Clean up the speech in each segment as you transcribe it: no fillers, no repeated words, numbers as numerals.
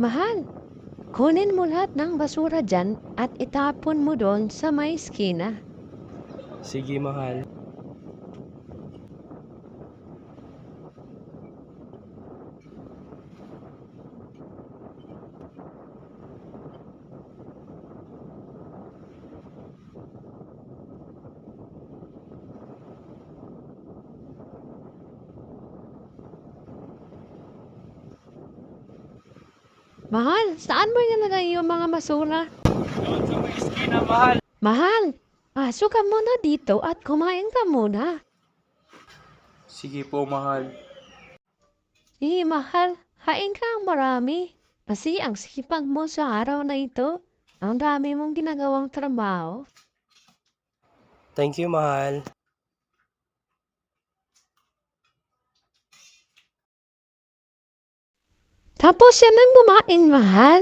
Mahal, kunin mo lahat ng basura dyan at itapon mo doon sa may eskina. Sige, mahal. Mahal, saan mo nilagay yung mga basura? Doon sa may eskina, mahal. Mahal, pasok ka muna dito at kumain ka muna. Sige po, mahal. Mahal, hain ka ang marami. Kasi ang sipag mo sa araw na ito. Ang dami mong ginagawang trabaho. Thank you, mahal. Tapos yan ang kumain, mahal.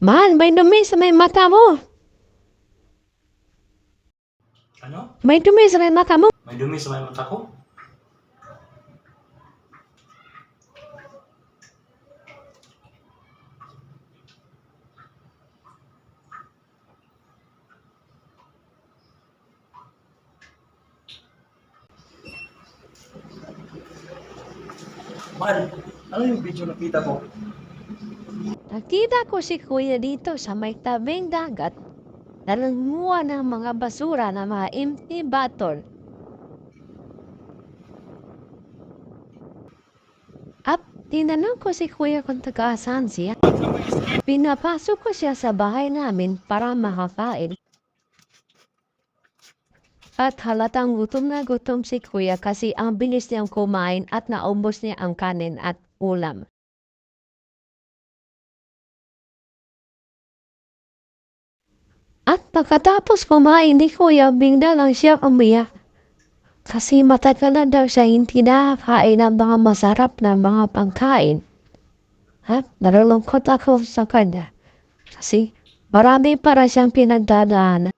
Mahal, may dumi sa may mata mo. Ano? May dumi sa may mata mo. May dumi sa may mata ko? Mahal, ano yung video nakita ko? Nakita ko si kuya dito sa may tabing dagat. Nangunguha ng mga basura na mga empty bottle. At tinanong ko si kuya kung taga-saan siya. Pinapasok ko siya sa bahay namin para makakain. At halatang gutom na gutom si kuya kasi ang bilis niyang kumain at naubos niya ang kanin at ulam. At pagkatapos kumain ni kuya, bigla lang siya umiyak. Kasi matagal na daw siya hindi nakakain ng mga masarap na mga pagkain. At nalulungkot ako sa kanya. Kasi marami para siyang pinagdadaanan.